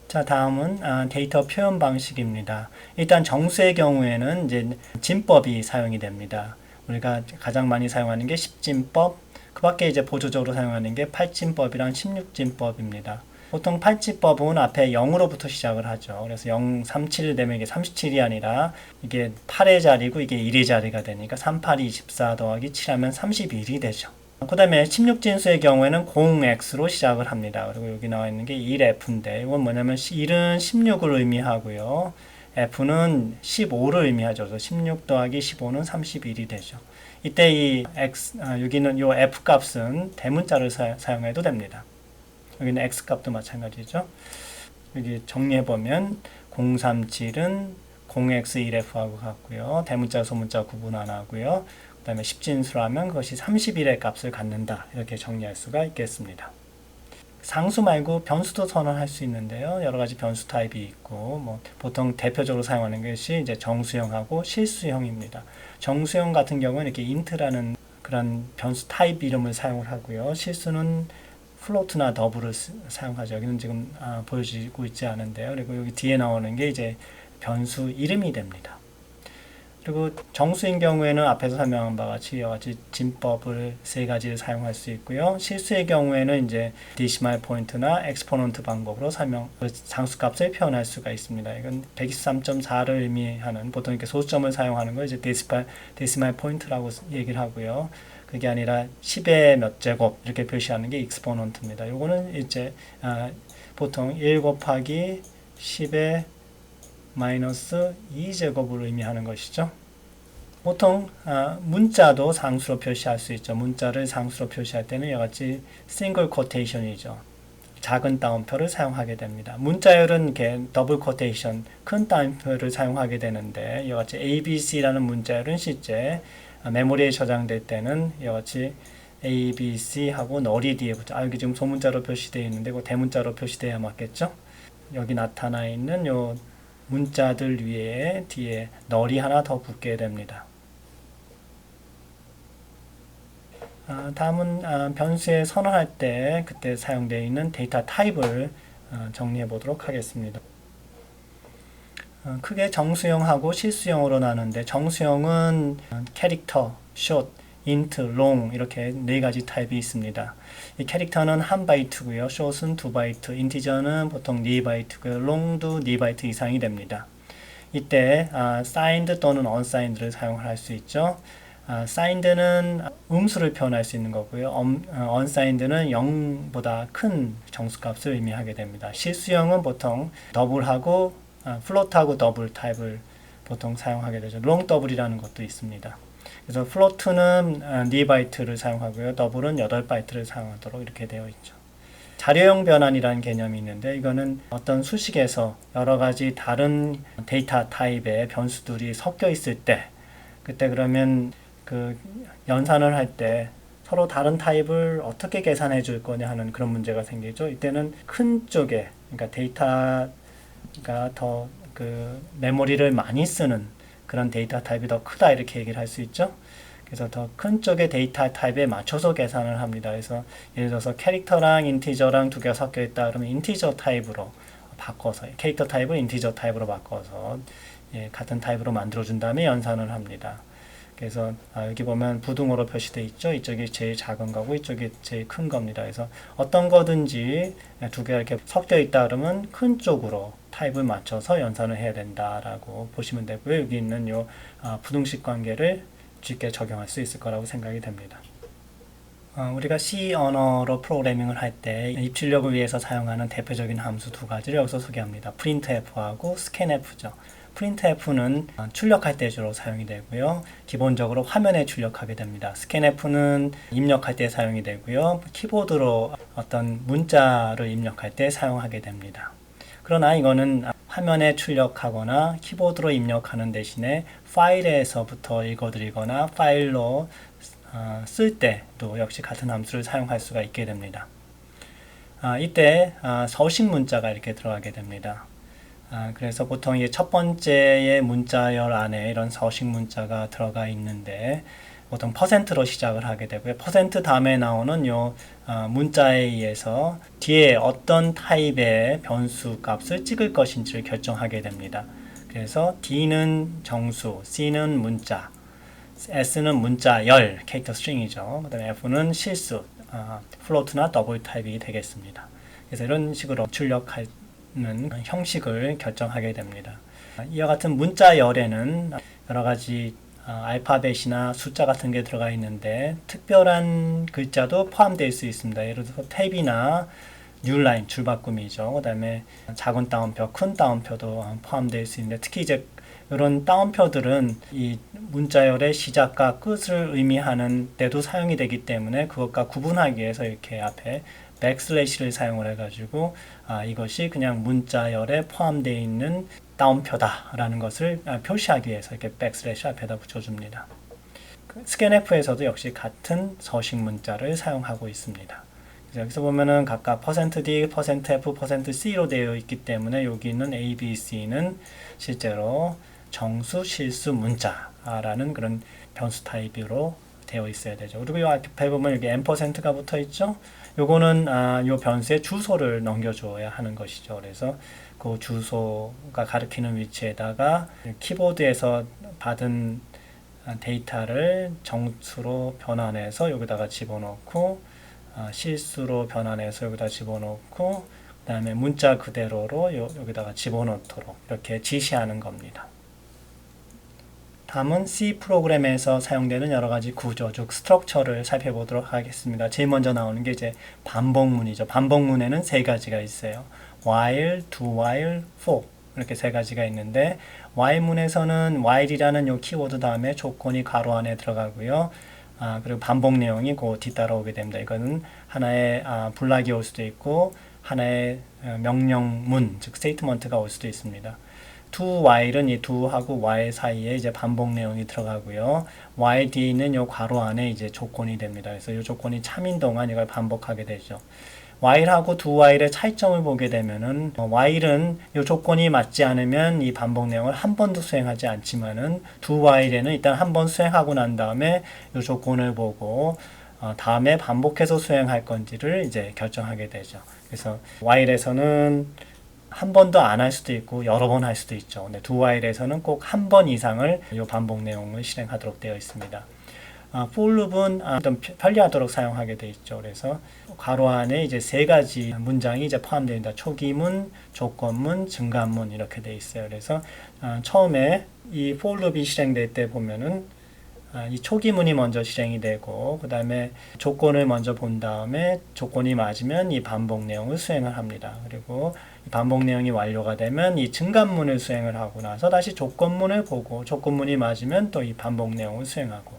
자, 다음은 데이터 표현 방식입니다. 일단 정수의 경우에는 이제 진법이 사용이 됩니다. 우리가 가장 많이 사용하는 게 10진법, 그 밖에 이제 보조적으로 사용하는 게 8진법이랑 16진법입니다. 보통 8진법은 앞에 0으로부터 시작을 하죠. 그래서 0, 3, 7 되면 이게 37이 아니라 이게 8의 자리고 이게 1의 자리가 되니까 3, 8, 24 더하기 7 하면 31이 되죠. 그 다음에 16진수의 경우에는 0x로 시작을 합니다. 그리고 여기 나와 있는 게 1f인데 이건 뭐냐면 1은 16을 의미하고요. f는 15를 의미하죠. 그래서 16 더하기 15는 31이 되죠. 이때 이 여기는 요 f 값은 대문자를 사용해도 됩니다. 여기는 x 값도 마찬가지죠. 여기 정리해보면 037은 0x1f하고 같고요. 대문자 소문자 구분 안 하고요. 그 다음에 10진수라면 그것이 31의 값을 갖는다. 이렇게 정리할 수가 있겠습니다. 상수 말고 변수도 선언할 수 있는데요. 여러 가지 변수 타입이 있고, 보통 대표적으로 사용하는 것이 이제 정수형하고 실수형입니다. 정수형 같은 경우는 이렇게 int라는 그런 변수 타입 이름을 사용을 하고요. 실수는 플로트나 더블을 사용하죠. 여기는 지금 보여지고 있지 않은데요. 그리고 여기 뒤에 나오는 게 이제 변수 이름이 됩니다. 그리고 정수인 경우에는 앞에서 설명한 바와 같이 이와 같이 진법을 세 가지를 사용할 수 있고요. 실수의 경우에는 이제 데시말 포인트나 엑스포넌트 방법으로 상수값을 표현할 수가 있습니다. 이건 123.4를 의미하는 보통 이렇게 소수점을 사용하는 걸 이제 데시말 포인트라고 얘기를 하고요. 그게 아니라 10의 몇 제곱 이렇게 표시하는 게 엑스포넌트입니다. 요거는 이제 보통 1 곱하기 10의 마이너스 2제곱을 의미하는 것이죠. 보통 문자도 상수로 표시할 수 있죠. 문자를 상수로 표시할 때는 이와 같이 싱글 코테이션이죠. 작은 따옴표를 사용하게 됩니다. 문자열은 이렇게 더블 코테이션, 큰 따옴표를 사용하게 되는데 이와 같이 ABC라는 문자열은 실제 메모리에 저장될 때는 이와 같이 ABC 하고 널이 뒤에 붙죠. 여기 지금 소문자로 표시되어 있는데 그 대문자로 표시되어야 맞겠죠? 여기 나타나 있는 요 문자들 위에 뒤에 널이 하나 더 붙게 됩니다. 다음은 변수에 선언할 때 그때 사용되어 있는 데이터 타입을 정리해 보도록 하겠습니다. 크게 정수형하고 실수형으로 나누는데 정수형은 캐릭터, 숏, 인트, 롱 이렇게 네 가지 타입이 있습니다. 이 캐릭터는 1바이트고요. 숏은 2바이트, 인티저는 보통 4바이트고요. 롱도 4바이트 이상이 됩니다. 이때 signed 또는 unsigned를 사용할 수 있죠. signed는 음수를 표현할 수 있는 거고요. unsigned는 0보다 큰 정수값을 의미하게 됩니다. 실수형은 보통 더블하고 플로트하고 더블 타입을 보통 사용하게 되죠. 롱 더블이라는 것도 있습니다. 그래서 플로트는 4바이트를 사용하고요. 더블은 8바이트를 사용하도록 이렇게 되어 있죠. 자료형 변환이라는 개념이 있는데 이거는 어떤 수식에서 여러 가지 다른 데이터 타입의 변수들이 섞여 있을 때 그때 그러면 그 연산을 할 때 서로 다른 타입을 어떻게 계산해 줄 거냐 하는 그런 문제가 생기죠. 이때는 큰 쪽에 그러니까 데이터가 더 그 메모리를 많이 쓰는 그런 데이터 타입이 더 크다 이렇게 얘기를 할 수 있죠. 그래서 더 큰 쪽의 데이터 타입에 맞춰서 계산을 합니다. 그래서 예를 들어서 캐릭터랑 인티저랑 두 개가 섞여 있다 그러면 인티저 타입으로 바꿔서 캐릭터 타입을 인티저 타입으로 바꿔서 같은 타입으로 만들어 준 다음에 연산을 합니다. 그래서 여기 보면 부등호로 표시되어 있죠. 이쪽이 제일 작은 거고 이쪽이 제일 큰 겁니다. 그래서 어떤 거든지 두 개가 이렇게 섞여 있다 그러면 큰 쪽으로 타입을 맞춰서 연산을 해야 된다라고 보시면 되고요. 여기 있는 요 부등식 관계를 쉽게 적용할 수 있을 거라고 생각이 됩니다. 우리가 C 언어로 프로그래밍을 할 때 입출력을 위해서 사용하는 대표적인 함수 두 가지를 여기서 소개합니다. printf하고 scanf죠. printf는 출력할 때 주로 사용이 되고요. 기본적으로 화면에 출력하게 됩니다. scanf는 입력할 때 사용이 되고요. 키보드로 어떤 문자를 입력할 때 사용하게 됩니다. 그러나 이거는 화면에 출력하거나 키보드로 입력하는 대신에 파일에서부터 읽어드리거나 파일로 쓸 때도 역시 같은 함수를 사용할 수가 있게 됩니다. 이때 서식 문자가 이렇게 들어가게 됩니다. 그래서 보통 이게 첫 번째의 문자열 안에 이런 서식 문자가 들어가 있는데 보통 %로 시작을 하게 되고요. % 다음에 나오는 요 문자에 의해서 뒤에 어떤 타입의 변수 값을 찍을 것인지를 결정하게 됩니다. 그래서 D는 정수, C는 문자, S는 문자열, 캐릭터 스트링이죠. 그 다음에 F는 실수, 플로트나 더블 타입이 되겠습니다. 그래서 이런 식으로 출력하는 형식을 결정하게 됩니다. 이와 같은 문자열에는 여러 가지 알파벳이나 숫자 같은 게 들어가 있는데 특별한 글자도 포함되어 있을 수 있습니다. 예를 들어서 탭이나 뉴라인 줄바꿈이죠. 그 다음에 작은 따옴표, 큰 따옴표도 포함되어 있을 수 있는데 특히 이제 이런 따옴표들은 이 문자열의 시작과 끝을 의미하는 때도 사용이 되기 때문에 그것과 구분하기 위해서 이렇게 앞에 백슬래시를 사용을 해가지고 이것이 그냥 문자열에 포함되어 있는 따옴표다라는 것을 표시하기 위해서 이렇게 백슬래시 앞에다 붙여줍니다. 스캔F에서도 역시 같은 서식 문자를 사용하고 있습니다. 여기서 보면은 각각 %D, %F, %C로 되어 있기 때문에 여기 있는 A, B, C는 실제로 정수, 실수, 문자라는 그런 변수 타입으로 되어 있어야 되죠. 그리고 이 앞에 보면 여기 %가 붙어 있죠. 요거는 요 변수의 주소를 넘겨줘야 하는 것이죠. 그래서 그 주소가 가리키는 위치에다가 키보드에서 받은 데이터를 정수로 변환해서 여기다가 집어넣고 실수로 변환해서 여기다 집어넣고 그 다음에 문자 그대로로 여기다가 집어넣도록 이렇게 지시하는 겁니다. 다음은 C 프로그램에서 사용되는 여러 가지 구조, 즉 스트럭처를 살펴보도록 하겠습니다. 제일 먼저 나오는 게 이제 반복문이죠. 반복문에는 세 가지가 있어요. while, do while, for 이렇게 세 가지가 있는데 while문에서는 while이라는 요 키워드 다음에 조건이 괄호 안에 들어가고요. 그리고 반복 내용이 그 뒤따라오게 됩니다. 이거는 하나의 불락이 올 수도 있고 하나의 명령문, 즉 스테이트먼트가 올 수도 있습니다. do while은 이 do하고 while 사이에 이제 반복 내용이 들어가고요. while 뒤에 있는 요 괄호 안에 이제 조건이 됩니다. 그래서 이 조건이 참인 동안 이걸 반복하게 되죠. while하고 do while의 차이점을 보게 되면은 while은 이 조건이 맞지 않으면 이 반복 내용을 한 번도 수행하지 않지만은 do while에는 일단 한 번 수행하고 난 다음에 이 조건을 보고 다음에 반복해서 수행할 건지를 이제 결정하게 되죠. 그래서 while에서는 한 번도 안 할 수도 있고 여러 번 할 수도 있죠. 근데 do while에서는 꼭 한 번 이상을 이 반복 내용을 실행하도록 되어 있습니다. for loop은 좀 편리하도록 사용하게 되어 있죠. 그래서 괄호 안에 이제 세 가지 문장이 이제 포함됩니다. 초기문, 조건문, 증가문 이렇게 되어 있어요. 그래서 처음에 이 for loop이 실행될 때 보면은 이 초기문이 먼저 실행이 되고 그 다음에 조건을 먼저 본 다음에 조건이 맞으면 이 반복 내용을 수행을 합니다. 그리고 이 반복 내용이 완료가 되면 이 증가문을 수행을 하고 나서 다시 조건문을 보고 조건문이 맞으면 또 이 반복 내용을 수행하고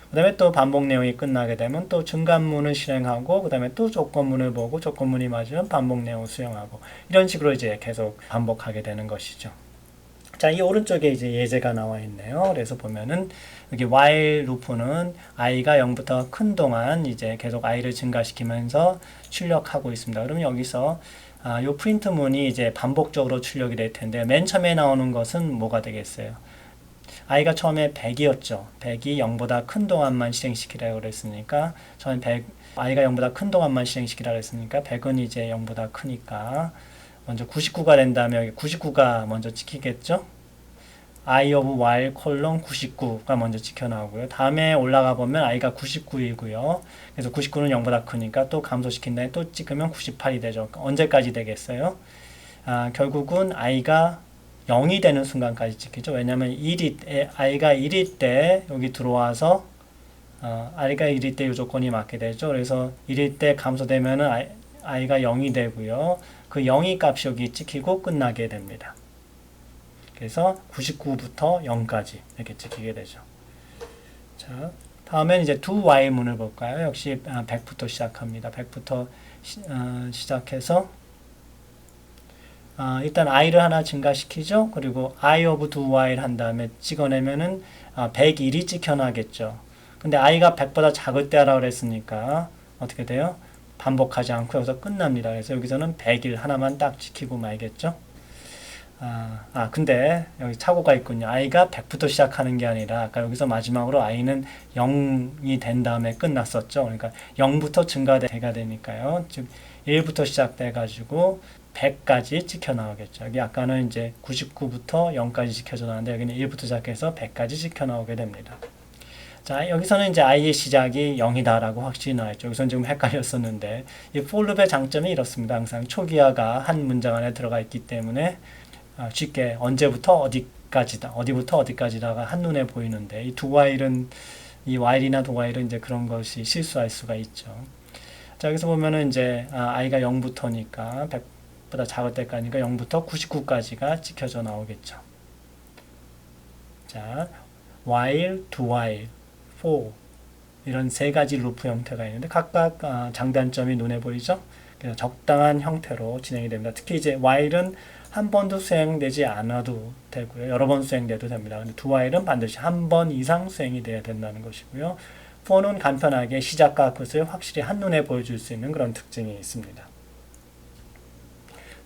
그 다음에 또 반복 내용이 끝나게 되면 또 증가문을 실행하고 그 다음에 또 조건문을 보고 조건문이 맞으면 반복 내용을 수행하고 이런 식으로 이제 계속 반복하게 되는 것이죠. 자, 이 오른쪽에 이제 예제가 나와 있네요. 그래서 보면은 여기 while 루프는 i가 0부터 큰 동안 이제 계속 i를 증가시키면서 출력하고 있습니다. 그러면 여기서 요 프린트문이 이제 반복적으로 출력이 될 텐데 맨 처음에 나오는 것은 뭐가 되겠어요? i가 처음에 100이었죠. 100이 0보다 큰 동안만 실행시키라고 그랬으니까 저는 i가 0보다 큰 동안만 실행시키라고 했으니까 100은 이제 0보다 크니까 먼저 99가 된 다음에 여기 99가 먼저 찍히겠죠. i of while 콜론 99가 먼저 찍혀 나오고요. 다음에 올라가 보면 i가 99이고요. 그래서 99는 0보다 크니까 또 감소시킨 다음에 또 찍으면 98이 되죠. 언제까지 되겠어요? 결국은 i가 0이 되는 순간까지 찍히죠. 왜냐하면 i가 1일 때 여기 들어와서 i가 1일 때 이 조건이 맞게 되죠. 그래서 1일 때 감소되면은 i가 0이 되고요. 그 0이 값이 여기 찍히고 끝나게 됩니다. 그래서 99부터 0까지 이렇게 찍히게 되죠. 자, 다음엔 이제 do while 문을 볼까요? 역시 100부터 시작합니다. 100부터 시작해서 일단 i를 하나 증가시키죠. 그리고 i of do while 한 다음에 찍어내면은 101이 찍혀나겠죠. 근데 i가 100보다 작을 때 하라고 그랬으니까 어떻게 돼요? 반복하지 않고 여기서 끝납니다. 그래서 여기서는 100일 하나만 딱 지키고 말겠죠. 근데 여기 착오가 있군요. i가 100부터 시작하는 게 아니라 아까 여기서 마지막으로 i는 0이 된 다음에 끝났었죠. 그러니까 0부터 증가가 되니까요. 즉 1부터 시작돼 가지고 100까지 찍혀 나오겠죠. 여기 아까는 이제 99부터 0까지 찍혀져 나왔는데 여기는 1부터 시작해서 100까지 찍혀 나오게 됩니다. 자, 여기서는 이제 i의 시작이 0이다라고 확실히 나왔죠. 여기서는 지금 헷갈렸었는데 이 for loop의 장점이 이렇습니다. 항상 초기화가 한 문장 안에 들어가 있기 때문에 쉽게 언제부터 어디까지다, 어디부터 어디까지다가 한눈에 보이는데 이 do while은 이 while이나 do while은 이제 그런 것이 실수할 수가 있죠. 자, 여기서 보면은 이제 i가 0부터니까 100보다 작을 때까지니까 0부터 99까지가 찍혀져 나오겠죠. 자, while, do while, for 이런 세 가지 루프 형태가 있는데 각각 장단점이 눈에 보이죠? 그래서 적당한 형태로 진행이 됩니다. 특히 이제 while은 한 번도 수행되지 않아도 되고요. 여러 번 수행돼도 됩니다. 근데 do while은 반드시 한 번 이상 수행이 돼야 된다는 것이고요. for는 간편하게 시작과 끝을 확실히 한눈에 보여줄 수 있는 그런 특징이 있습니다.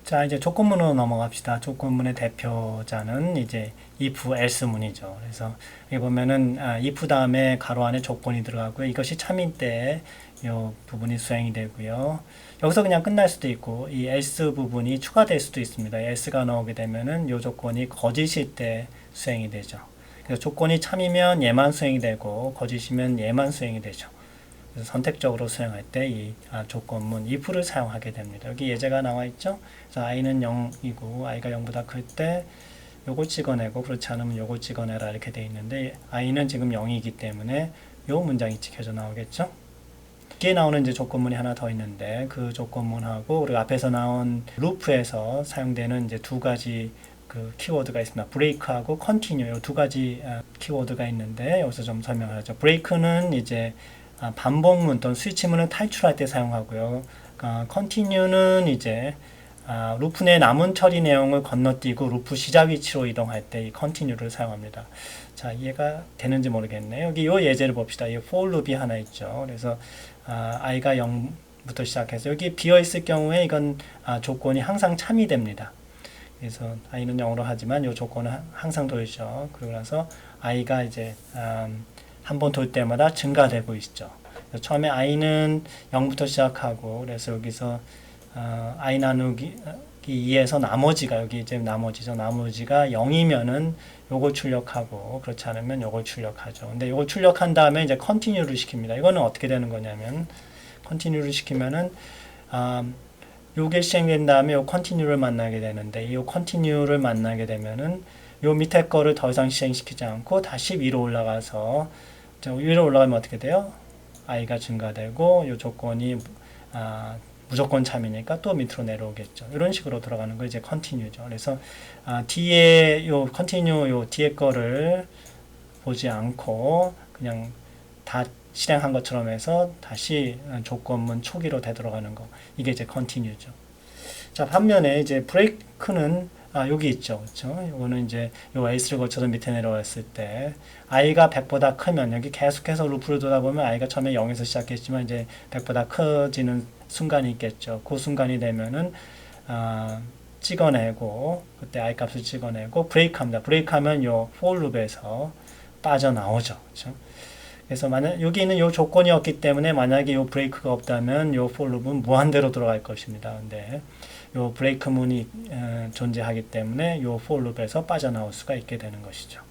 자, 이제 조건문으로 넘어갑시다. 조건문의 대표자는 이제 if, else 문이죠. 그래서 여기 보면은 if 다음에 가로 안에 조건이 들어가고요. 이것이 참인 때 이 부분이 수행이 되고요. 여기서 그냥 끝날 수도 있고 이 else 부분이 추가될 수도 있습니다. else가 나오게 되면은 이 조건이 거짓일 때 수행이 되죠. 그래서 조건이 참이면 얘만 수행이 되고 거짓이면 얘만 수행이 되죠. 그래서 선택적으로 수행할 때 이 조건문 if를 사용하게 됩니다. 여기 예제가 나와 있죠. 그래서 i는 0이고 i가 0보다 클 때 요걸 찍어내고 그렇지 않으면 요걸 찍어내라 이렇게 돼 있는데 i는 지금 0이기 때문에 요 문장이 찍혀져 나오겠죠. 뒤에 나오는 이제 조건문이 하나 더 있는데 그 조건문하고 우리가 앞에서 나온 루프에서 사용되는 이제 두 가지 그 키워드가 있습니다. break하고 continue 이 두 가지 키워드가 있는데 여기서 좀 설명을 하죠. break는 이제 반복문 또는 스위치문을 탈출할 때 사용하고요. continue는 이제 루프 내 남은 처리 내용을 건너뛰고 루프 시작 위치로 이동할 때 이 continue를 사용합니다. 자, 이해가 되는지 모르겠네요. 여기 이 예제를 봅시다. 이 for loop이 하나 있죠. 그래서 i가 0부터 시작해서 여기 비어 있을 경우에 이건 조건이 항상 참이 됩니다. 그래서 i는 0으로 하지만 이 조건은 항상 돌죠. 그러고 나서 i가 이제 한 번 돌 때마다 증가되고 있죠. 처음에 i는 0부터 시작하고 그래서 여기서 i 나누기 2에서 나머지가 여기 이제 나머지죠. 나머지가 0이면은 요걸 출력하고 그렇지 않으면 요걸 출력하죠. 근데 요걸 출력한 다음에 이제 continue를 시킵니다. 이거는 어떻게 되는 거냐면 continue를 시키면은 요게 시행된 다음에 요 continue를 만나게 되는데 이 continue를 만나게 되면은 요 밑에 거를 더 이상 시행시키지 않고 다시 위로 올라가서 위로 올라가면 어떻게 돼요? i가 증가되고 요 조건이 무조건 참이니까 또 밑으로 내려오겠죠. 이런 식으로 들어가는 거 이제 continue죠. 그래서 뒤에 요 continue 요 뒤에 거를 보지 않고 그냥 다 실행한 것처럼 해서 다시 조건문 초기로 되돌아가는 거. 이게 이제 continue죠. 자, 반면에 이제 break는 여기 있죠. 그렇죠? 이거는 이제 요 else를 거쳐서 밑에 내려왔을 때 i가 100보다 크면 여기 계속해서 루프를 돌다 보면 i가 처음에 0에서 시작했지만 이제 100보다 커지는 순간이 있겠죠. 그 순간이 되면은 찍어내고 그때 i 값을 찍어내고 브레이크합니다. 브레이크하면 요 for loop에서 빠져나오죠. 그렇죠? 그래서 만약 여기는 요 조건이었기 때문에 만약에 요 브레이크가 없다면 요 for loop은 무한대로 돌아갈 것입니다. 근데 요 브레이크 문이 존재하기 때문에 요 for loop에서 빠져나올 수가 있게 되는 것이죠.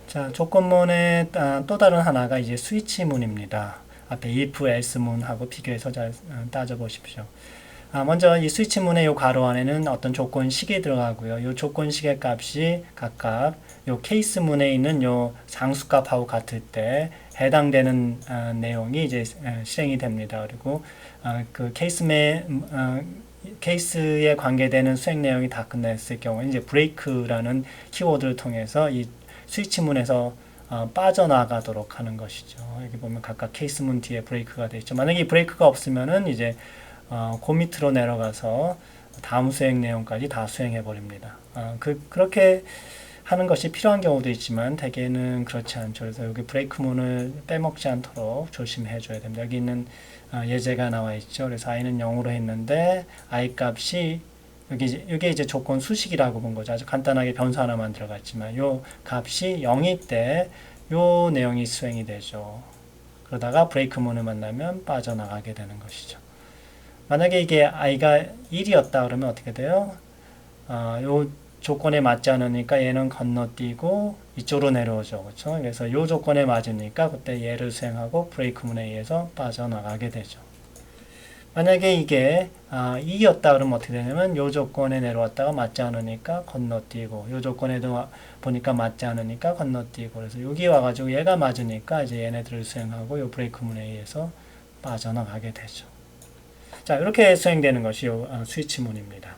자, 조건문의 또 다른 하나가 이제 스위치 문입니다. 앞에 if, else 문하고 비교해서 잘 따져보십시오. 먼저 이 스위치 문의 요 괄호 안에는 어떤 조건식이 들어가고요. 요 조건식의 값이 각각 요 케이스 문에 있는 요 상수값하고 같을 때 해당되는 내용이 이제 실행이 됩니다. 그리고 그 케이스에 관계되는 수행 내용이 다 끝났을 경우에 이제 브레이크라는 키워드를 통해서 이 스위치문에서 빠져나가도록 하는 것이죠. 여기 보면 각각 케이스문 뒤에 브레이크가 되어 있죠. 만약에 이 브레이크가 없으면은 이제 그 밑으로 내려가서 다음 수행 내용까지 다 수행해 버립니다. 그렇게 하는 것이 필요한 경우도 있지만 대개는 그렇지 않죠. 그래서 여기 브레이크문을 빼먹지 않도록 조심해 줘야 됩니다. 여기 있는 예제가 나와 있죠. 그래서 i는 0으로 했는데 i 값이 이게 이제 조건 수식이라고 본 거죠. 아주 간단하게 변수 하나만 들어갔지만 요 값이 0일 때 요 내용이 수행이 되죠. 그러다가 브레이크문을 만나면 빠져나가게 되는 것이죠. 만약에 이게 i가 1이었다 그러면 어떻게 돼요? 요 조건에 맞지 않으니까 얘는 건너뛰고 이쪽으로 내려오죠. 그렇죠? 그래서 요 조건에 맞으니까 그때 얘를 수행하고 브레이크문에 의해서 빠져나가게 되죠. 만약에 이게 2였다 그러면 어떻게 되냐면 요 조건에 내려왔다가 맞지 않으니까 건너뛰고 요 조건에도 보니까 맞지 않으니까 건너뛰고 그래서 여기 와가지고 얘가 맞으니까 이제 얘네들을 수행하고 요 브레이크문에 의해서 빠져나가게 되죠. 자, 이렇게 수행되는 것이 요 스위치문입니다.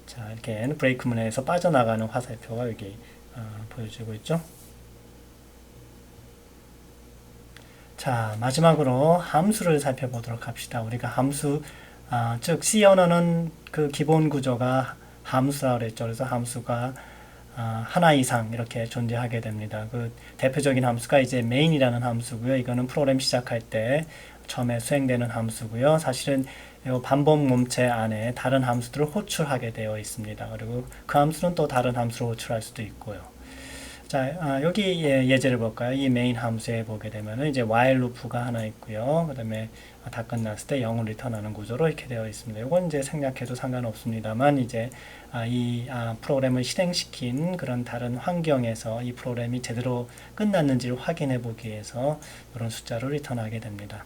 자, 이렇게 브레이크문에 의해서 빠져나가는 화살표가 여기 보여지고 있죠. 자, 마지막으로 함수를 살펴보도록 합시다. 우리가 함수, 즉 C 언어는 그 기본 구조가 함수라고 그랬죠. 그래서 함수가 하나 이상 이렇게 존재하게 됩니다. 그 대표적인 함수가 이제 main이라는 함수고요. 이거는 프로그램 시작할 때 처음에 수행되는 함수고요. 사실은 이 반복 몸체 안에 다른 함수들을 호출하게 되어 있습니다. 그리고 그 함수는 또 다른 함수를 호출할 수도 있고요. 자, 여기 예제를 볼까요? 이 메인 함수에 보게 되면 이제 while 루프가 하나 있고요. 그 다음에 다 끝났을 때 0을 리턴하는 구조로 이렇게 되어 있습니다. 이건 이제 생략해도 상관없습니다만 이제 이 프로그램을 실행시킨 그런 다른 환경에서 이 프로그램이 제대로 끝났는지를 확인해 보기 위해서 이런 숫자를 리턴하게 됩니다.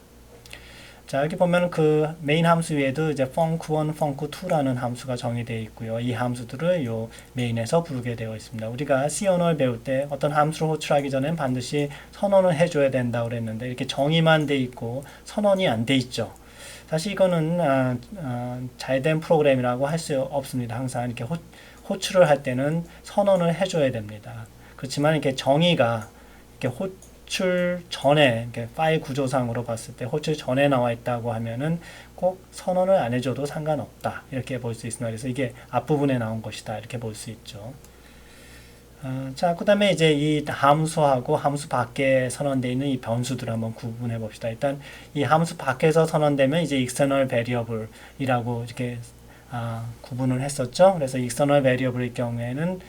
자, 여기 보면 그 메인 함수 위에도 이제 func1, func2라는 함수가 정의되어 있고요. 이 함수들을 요 메인에서 부르게 되어 있습니다. 우리가 C 언어를 배울 때 어떤 함수를 호출하기 전엔 반드시 선언을 해줘야 된다고 그랬는데 이렇게 정의만 돼 있고 선언이 안 돼 있죠. 사실 이거는 잘된 프로그램이라고 할 수 없습니다. 항상 이렇게 호출을 할 때는 선언을 해줘야 됩니다. 그렇지만 이렇게 정의가 이렇게 호출 전에 파일 구조상으로 봤을 때 호출 전에 나와 있다고 하면은 꼭 선언을 안 해줘도 상관없다 이렇게 볼 수 있습니다. 그래서 이게 앞부분에 나온 것이다 이렇게 볼 수 있죠. 자, 그 다음에 이제 이 함수하고 함수 밖에 선언되어 있는 이 변수들을 한번 구분해 봅시다. 일단 이 함수 밖에서 선언되면 이제 external variable이라고 이렇게 구분을 했었죠. 그래서 external variable의 경우에는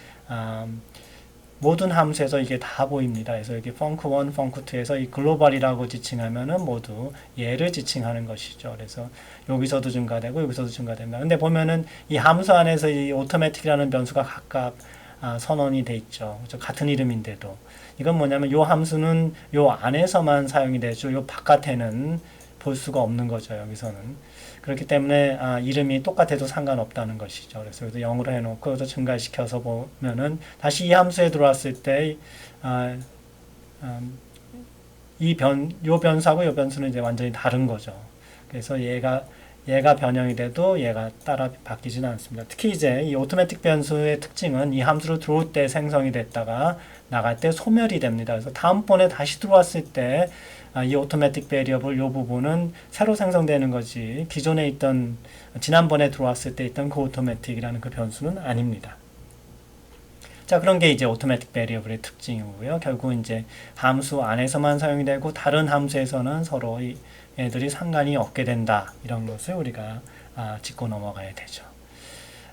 모든 함수에서 이게 다 보입니다. 그래서 여기 func1, func2에서 이 글로벌이라고 지칭하면은 모두 얘를 지칭하는 것이죠. 그래서 여기서도 증가되고 여기서도 증가됩니다. 근데 보면은 이 함수 안에서 이 automatic이라는 변수가 각각 선언이 돼 있죠. 같은 이름인데도 이건 뭐냐면 요 함수는 요 안에서만 사용이 되죠. 요 바깥에는 볼 수가 없는 거죠. 여기서는 그렇기 때문에 이름이 똑같아도 상관없다는 것이죠. 그래서 여기서 0으로 해놓고 여기서 증가시켜서 보면은 다시 이 함수에 들어왔을 때 요 변수하고 요 변수는 이제 완전히 다른 거죠. 그래서 얘가 변형이 돼도 얘가 따라 바뀌지는 않습니다. 특히 이제 이 오토매틱 변수의 특징은 이 함수를 들어올 때 생성이 됐다가 나갈 때 소멸이 됩니다. 그래서 다음번에 다시 들어왔을 때 이 오토매틱 베리어블 요 부분은 새로 생성되는 거지 기존에 있던 지난번에 들어왔을 때 있던 그 오토매틱이라는 그 변수는 아닙니다. 자, 그런 게 이제 오토매틱 베리어블의 특징이고요. 결국 이제 함수 안에서만 사용이 되고 다른 함수에서는 서로 얘들이 상관이 없게 된다. 이런 것을 우리가 짚고 넘어가야 되죠.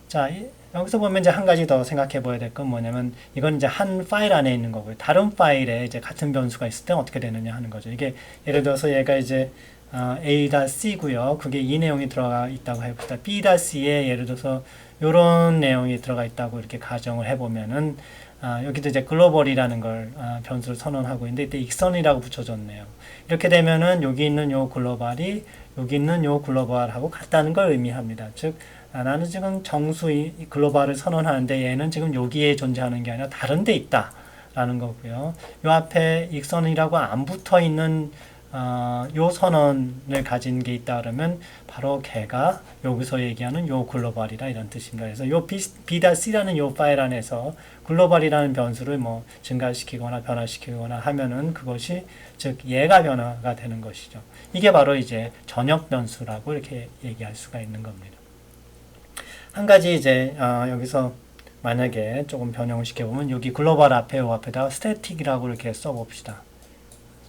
자, 여기서 보면 이제 한 가지 더 생각해 봐야 될 건 뭐냐면 이건 이제 한 파일 안에 있는 거고요. 다른 파일에 이제 같은 변수가 있을 때 어떻게 되느냐 하는 거죠. 이게 예를 들어서 얘가 이제 A-C고요. 그게 이 내용이 들어가 있다고 해봅시다. B-C에 예를 들어서 이런 내용이 들어가 있다고 이렇게 가정을 해보면은 여기도 이제 글로벌이라는 걸 변수를 선언하고 있는데 이때 익선이라고 붙여줬네요. 이렇게 되면은 여기 있는 요 글로벌이 여기 있는 요 글로벌하고 같다는 걸 의미합니다. 즉 나는 지금 정수의 글로벌을 선언하는데 얘는 지금 여기에 존재하는 게 아니라 다른 데 있다 라는 거고요. 요 앞에 익선이라고 안 붙어 있는 요 선언을 가진 게 있다 그러면 바로 걔가 여기서 얘기하는 요 글로벌이라 이런 뜻입니다. 그래서 요 B.C라는 요 파일 안에서 글로벌이라는 변수를 뭐 증가시키거나 변화시키거나 하면은 그것이 즉 얘가 변화가 되는 것이죠. 이게 바로 이제 전역 변수라고 이렇게 얘기할 수가 있는 겁니다. 한 가지 이제 여기서 만약에 조금 변형을 시켜보면 여기 글로벌 앞에 요 앞에다가 스태틱이라고 이렇게 써봅시다.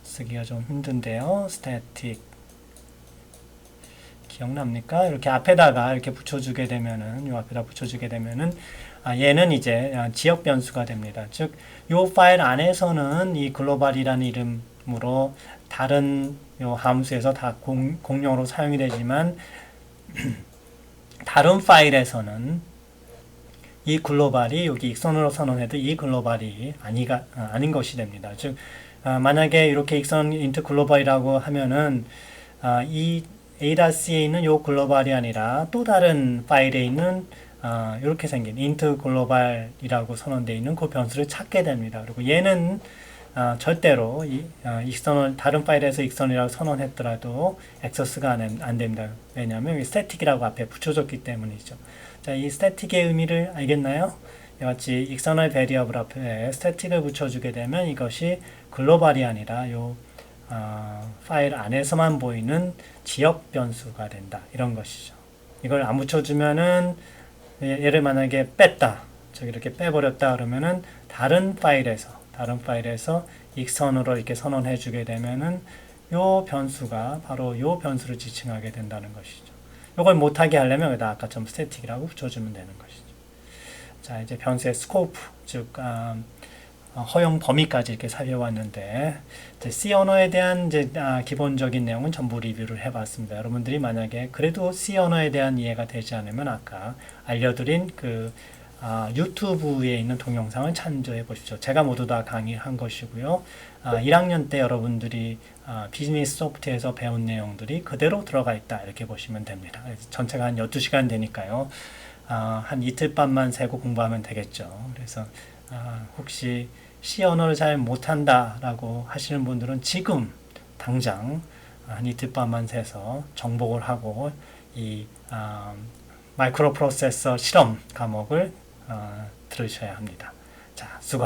쓰기가 좀 힘든데요. 스태틱 기억납니까? 이렇게 앞에다가 이렇게 붙여주게 되면은 요 앞에다 붙여주게 되면은 얘는 이제 지역 변수가 됩니다. 즉 요 파일 안에서는 이 글로벌이라는 이름으로 다른 요 함수에서 다 공용으로 사용이 되지만 다른 파일에서는 이 글로벌이 여기 익선으로 선언해도 이 글로벌이 아닌 것이 됩니다. 즉 만약에 이렇게 익선 인트 글로벌이라고 하면은 이 A.C에 있는 요 글로벌이 아니라 또 다른 파일에 있는 이렇게 생긴 int 글로벌이라고 선언되어 있는 그 변수를 찾게 됩니다. 그리고 얘는 절대로 익선을 다른 파일에서 익선이라고 선언했더라도 액세스가 안 됩니다. 왜냐하면 static이라고 앞에 붙여줬기 때문이죠. 자, 이 static의 의미를 알겠나요? 이같이 익선을 베리어블 앞에 static을 붙여주게 되면 이것이 글로벌이 아니라 요 파일 안에서만 보이는 지역 변수가 된다. 이런 것이죠. 이걸 안 붙여주면은 얘를 만약에 뺐다. 저기 이렇게 빼버렸다 그러면은 다른 파일에서 익선으로 이렇게 선언해 주게 되면은 요 변수가 바로 요 변수를 지칭하게 된다는 것이죠. 요걸 못하게 하려면 여기다 아까처럼 스태틱이라고 붙여주면 되는 것이죠. 자, 이제 변수의 스코프, 즉 허용 범위까지 이렇게 살펴봤는데 이제 C 언어에 대한 이제 기본적인 내용은 전부 리뷰를 해봤습니다. 여러분들이 만약에 그래도 C 언어에 대한 이해가 되지 않으면 아까 알려드린 그 유튜브에 있는 동영상을 참조해 보십시오. 제가 모두 다 강의한 것이고요. 1학년 때 여러분들이 비즈니스 소프트에서 배운 내용들이 그대로 들어가 있다 이렇게 보시면 됩니다. 전체가 한 12시간 되니까요. 한 이틀 밤만 새고 공부하면 되겠죠. 그래서 혹시 C 언어를 잘 못한다 라고 하시는 분들은 지금 당장 한 이틀 밤만 새서 정복을 하고 이 마이크로 프로세서 실험 과목을 들으셔야 합니다. 자, 수고